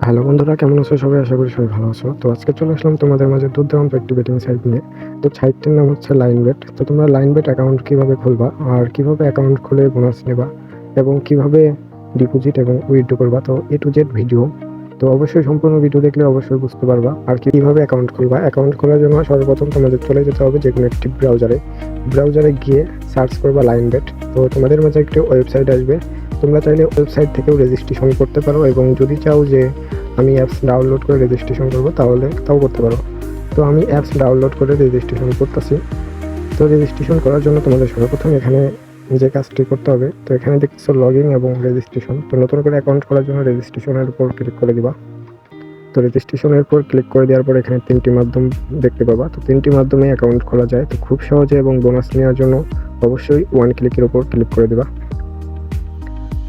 Hello বন্ধুরা, কেমন আছো সবাই? আশা করি সবাই ভালো আছো। তো আজকে চলে আসলাম তোমাদের মাঝে দুর্দান্ত একটি বেটিং সাইট নিয়ে। তো সাইটটির নাম হচ্ছে লাইনবেট। তো তোমরা লাইনবেট অ্যাকাউন্ট কিভাবে খুলবা আর কিভাবে অ্যাকাউন্ট খুলে বোনাস নেবা এবং কিভাবে ডিপোজিট এবং উইথড্র করবা, তো এ টু জেড ভিডিও। তো অবশ্যই সম্পূর্ণ ভিডিও দেখলে অবশ্যই বুঝতে পারবা। আর কিভাবে অ্যাকাউন্ট খুলবা, অ্যাকাউন্ট খোলার জন্য সর্বপ্রথম তোমাদের চলে যেতে হবে যেকোনো একটি ব্রাউজারে গিয়ে সার্চ করবা লাইনবেট। তো তোমাদের মাঝে একটি ওয়েবসাইট আসবে। তোমরা চাইলে ওয়েবসাইট থেকেও রেজিস্ট্রেশন করতে পারো এবং যদি চাও যে আমি অ্যাপস ডাউনলোড করে রেজিস্ট্রেশন করবো তাহলে তাও করতে পারো। তো আমি অ্যাপস ডাউনলোড করে রেজিস্ট্রেশন করতেছি। তো রেজিস্ট্রেশন করার জন্য তোমাদের সর্বপ্রথম এখানে যে কাজটি করতে হবে, তো এখানে দেখতেছো লগ ইন এবং রেজিস্ট্রেশন। তো নতুন করে অ্যাকাউন্ট খোলার জন্য রেজিস্ট্রেশনের উপর ক্লিক করে দিবা। তো রেজিস্ট্রেশনের উপর ক্লিক করে দেওয়ার পর এখানে 3টি মাধ্যম দেখতে পাবা। তো 3টি মাধ্যমে অ্যাকাউন্ট খোলা যায়। তো খুব সহজে এবং বোনাস নেওয়ার জন্য অবশ্যই ওয়ান ক্লিকের উপর ক্লিক করে দিবা।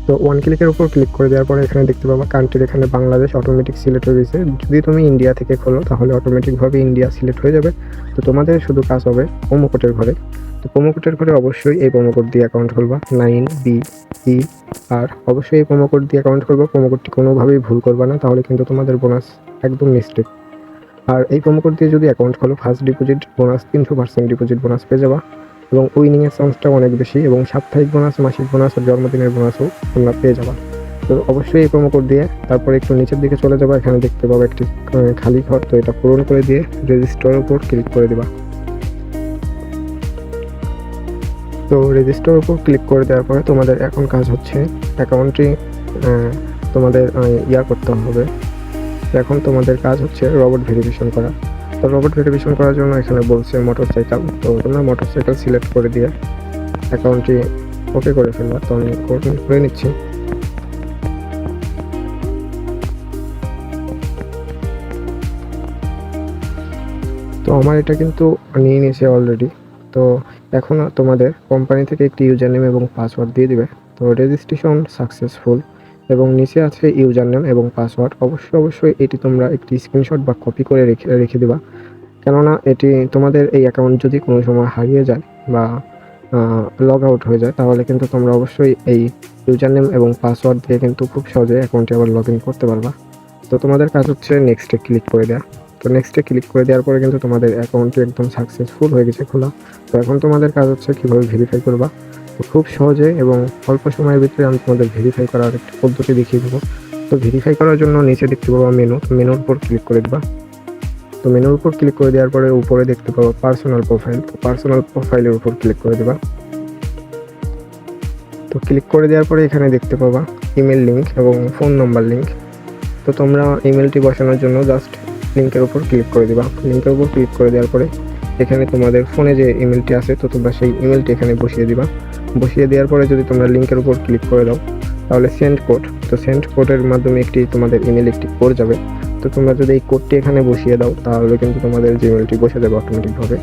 তো ওয়ান ক্লিকের উপর ক্লিক করে দেওয়ার পরে এখানে দেখতে পাবা কান্ট্রির এখানে বাংলাদেশ অটোমেটিক সিলেক্ট হয়ে গেছে। যদি তুমি ইন্ডিয়া থেকে খোলো তাহলে অটোমেটিকভাবে ইন্ডিয়া সিলেক্ট হয়ে যাবে। তো তোমাদের শুধু কাজ হবে প্রোমো কোডের ঘরে। তো প্রোমো কোডের ঘরে অবশ্যই এই প্রোমো কোড দিয়ে অ্যাকাউন্ট খুলবা, 9BE। আর অবশ্যই এই প্রোমো কোড দিয়ে অ্যাকাউন্ট খুলবা। প্রোমো কোডটি কোনোভাবেই ভুল করবা না, তাহলে কিন্তু তোমাদের বোনাস একদম মিস্টেক। আর এই প্রোমো কোড দিয়ে যদি অ্যাকাউন্ট খোলো, first deposit bonus 300% deposit bonus পেয়ে যাবা এবং উইনিংয়ের চান্সটা অনেক বেশি এবং সাপ্তাহিক বোনাস, মাসিক বোনাস আর জন্মদিনের বোনাসও তোমরা পেয়ে যাবা। তো অবশ্যই এই প্রোমো কোড দিয়ে তারপরে একটু নিচের দিকে চলে যাবা। এখানে দেখতে পাবো একটি খালি ঘর, তো এটা পূরণ করে দিয়ে রেজিস্টারের উপর ক্লিক করে দিবা। তো রেজিস্টারের উপর ক্লিক করে দেওয়ার পরে তোমাদের এখন কাজ হচ্ছে অ্যাকাউন্টটি তোমাদের করতে হবে। এখন তোমাদের কাজ হচ্ছে রবট ভেরিফিকেশন করা। তো রবট ভেরিফিকেশন করার জন্য এখানে বলছে মোটরসাইকেল। তো তোমরা মোটরসাইকেল সিলেক্ট করে দিয়ে অ্যাকাউন্টটি ওকে করে ফেলবা। তো আমি করে নিচ্ছি। তো আমার এটা কিন্তু নিয়ে নিয়েছে অলরেডি। তো এখন তোমাদের কোম্পানি থেকে একটি ইউজার নেম এবং পাসওয়ার্ড দিয়ে দিবে। তো রেজিস্ট্রেশন সাকসেসফুল এবং নিচে আছে ইউজার নেম এবং পাসওয়ার্ড। অবশ্যই এটি তোমরা একটি স্ক্রিনশট বা কপি করে রেখে দিবা, কেননা এটি তোমাদের এই অ্যাকাউন্ট যদি কোনো সময় হারিয়ে যায় বা লগ আউট হয়ে যায় তাহলে কিন্তু তোমরা অবশ্যই এই ইউজার নেম এবং পাসওয়ার্ড দিয়ে কিন্তু খুব সহজে অ্যাকাউন্টে আবার লগ ইন করতে পারবা। তো তোমাদের কাজ হচ্ছে নেক্সটে ক্লিক করে দেওয়া। তো নেক্সটে ক্লিক করে দেওয়ার পরে কিন্তু তোমাদের অ্যাকাউন্টটি একদম সাকসেসফুল হয়ে গেছে খোলা। তো এখন তোমাদের কাজ হচ্ছে কীভাবে ভেরিফাই করবা। তো খুব সহজে এবং অল্প সময়ের ভিতরে আমি তোমাদের ভেরিফাই করার একটি পদ্ধতি দেখিয়ে দেবো। তো ভেরিফাই করার জন্য নিচে দেখতে পাবো মেনুর উপর ক্লিক করে দেবা। তো মেনুর উপর ক্লিক করে দেওয়ার পরে উপরে দেখতে পাবো পার্সোনাল প্রোফাইল। তো পার্সোনাল প্রোফাইলের উপর ক্লিক করে দেবা। তো ক্লিক করে দেওয়ার পরে এখানে দেখতে পাবা ইমেল লিঙ্ক এবং ফোন নাম্বার লিঙ্ক। তো তোমরা ইমেলটি বসানোর জন্য জাস্ট লিঙ্কের উপর ক্লিক করে দেবা। লিঙ্কের উপর ক্লিক করে দেওয়ার পরে এখানে তোমাদের ফোনে যে ইমেলটি আছে তো তোমরা সেই ইমেলটি এখানে বসিয়ে দিবা। বসিয়ে দেওয়ার পরে যদি তোমরা লিঙ্কের উপর ক্লিক করে দাও তাহলে সেন্ড কোড। তো সেন্ড কোডের মাধ্যমে তোমাদের ইমেল একটি কোড যাবে। তো তোমরা যদি এই কোডটি এখানে বসিয়ে দাও তাহলে কিন্তু তোমাদের জিমেলটি বসে যাবে অটোমেটিকভাবে।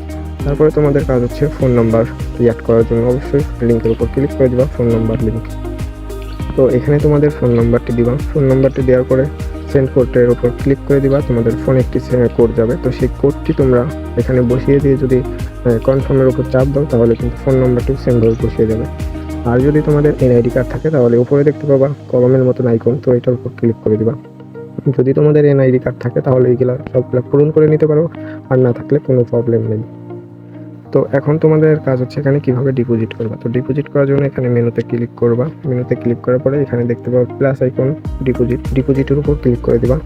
তারপরে তোমাদের কাজ হচ্ছে ফোন নাম্বার অ্যাড করার জন্য অবশ্যই লিঙ্কের উপর ক্লিক করে দিবা, ফোন নাম্বার লিঙ্ক। তো এখানে তোমাদের ফোন নাম্বারটি দিবা। ফোন নাম্বারটি দেওয়ার পরে সেন্ড কোডের উপর ক্লিক করে দিবা। তোমাদের ফোনে একটি কোড যাবে। তো সেই কোডটি তোমরা এখানে বসিয়ে দিয়ে যদি কনফার্মের উপর চাপ দাও তাহলে কিন্তু ফোন নাম্বারটিও সেমভাবে বসিয়ে যাবে। আর যদি তোমাদের এনআইডি কার্ড থাকে তাহলে উপরে দেখতে পাবা কলমের মতন আইকন, তো এটার উপর ক্লিক করে দিবা। যদি তোমাদের এনআইডি কার্ড থাকে তাহলে এইগুলা সবগুলো পূরণ করে নিতে পারো, আর না থাকলে কোনো প্রবলেম নেই। তো এখন তোমাদের কাজ হচ্ছে এখানে কিভাবে ডিপোজিট করবা। তো ডিপোজিট করার জন্য এখানে মেনুতে ক্লিক করবা। মেনুতে ক্লিক করার পরে এখানে দেখতে পাবো প্লাস আইকন, ডিপোজিটের উপর ক্লিক করে দিবা।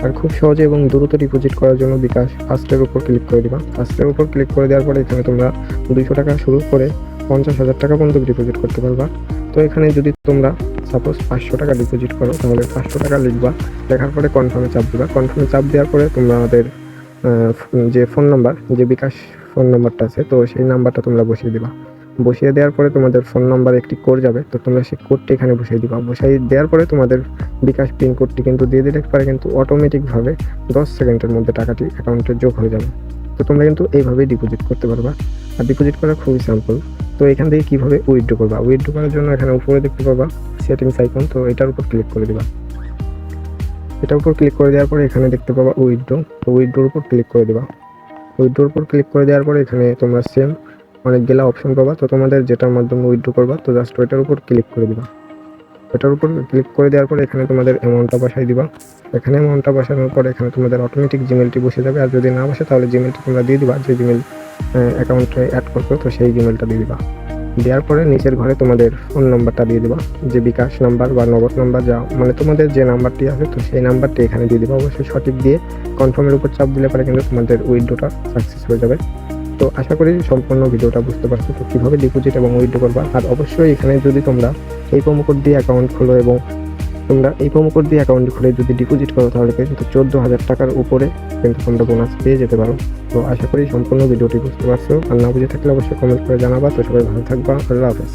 আর খুব সহজে এবং দ্রুত ডিপোজিট করার জন্য বিকাশ ফার্স্টের উপর ক্লিক করে দিবা। ফার্স্টের উপর ক্লিক করে দেওয়ার পরে এখানে তোমরা 200 টাকা শুরু করে 50,000 টাকা পর্যন্ত ডিপোজিট করতে পারবা। তো এখানে যদি তোমরা সাপোজ 500 টাকা ডিপোজিট করো তাহলে 500 টাকা লিখবা। লেখার পরে কনফার্মে চাপ দিবা। কনফার্মে চাপ দেওয়ার পরে তোমাদের যে ফোন নাম্বার, যে বিকাশ ফোন নাম্বারটা আছে তো সেই নাম্বারটা তোমরা বসিয়ে দিবা। বসিয়ে দেওয়ার পরে তোমাদের ফোন নাম্বারে একটি কোড যাবে। তো তোমরা সেই কোডটি এখানে বসিয়ে দিবা। বসিয়ে দেওয়ার পরে তোমাদের বিকাশ পিন কোডটি কিন্তু দিয়ে দিলে পরে কিন্তু অটোমেটিকভাবে 10 সেকেন্ডের মধ্যে টাকাটি অ্যাকাউন্টে যোগ হয়ে যাবে। তো তোমরা কিন্তু এইভাবেই ডিপোজিট করতে পারবা। আর ডিপোজিট করা খুবই সিম্পল। তো এখান থেকে কীভাবে উইথড্র করবা। উইথড্র করার জন্য এখানে উপরে দেখতে পাবা সেটিংস আইকন, তো এটার উপর ক্লিক করে দিবা। এটার উপর ক্লিক করে দেওয়ার পরে এখানে দেখতে পাবা উইথড্র। তো উইথড্রোর উপর ক্লিক করে দিবা। উইথড্রোর উপর ক্লিক করে দেওয়ার পরে এখানে তোমরা সেম অনেকগুলা অপশন পাবা। তো তোমাদের যেটার মাধ্যমে উইথড্র করবা তো জাস্ট ওইটার উপর ক্লিক করে দিবা। ওটার উপর ক্লিক করে দেওয়ার পরে এখানে তোমাদের অ্যামাউন্টটা বসাই দিবা। এখানে অ্যামাউন্টটা বসানোর পরে এখানে তোমাদের অটোমেটিক জিমেলটি বসে যাবে, আর যদি না বসে তাহলে জিমেলটা তোমরা দিয়ে দিবা, যে জিমেল অ্যাকাউন্টে অ্যাড করছো তো সেই জিমেলটা দিয়ে দিবা। দেওয়ার পরে নিচের ঘরে তোমাদের ফোন নাম্বারটা দিয়ে দিবা, যে বিকাশ নাম্বার বা নগদ নাম্বার যা মানে তোমাদের যে নাম্বারটি আছে তো সেই নাম্বারটি এখানে দিয়ে দিবা। অবশ্যই সঠিক দিয়ে কনফার্মের উপর চাপ দিলে পরে কিন্তু তোমাদের উইথড্রটা সাকসেস হয়ে যাবে। তো আশা করি সম্পূর্ণ ভিডিওটা বুঝতে পারছো তো কীভাবে ডিপোজিট এবং উইথড্র করবা। আর অবশ্যই এখানে যদি তোমরা এই প্রোমো কোড দিয়ে অ্যাকাউন্ট খোলো এবং তোমরা এই প্রোমো কোড দিয়ে অ্যাকাউন্ট খুলে যদি ডিপোজিট করো তাহলে কিন্তু 14,000 টাকার উপরে কিন্তু তোমরা বোনাস পেয়ে যেতে পারো। তো আশা করি সম্পূর্ণ ভিডিওটি বুঝতে পারছো, আর না বুঝে থাকলে অবশ্যই কমেন্ট করে জানাবা। তো সবাই ভালো থাকবা, আল্লাহ হাফেজ।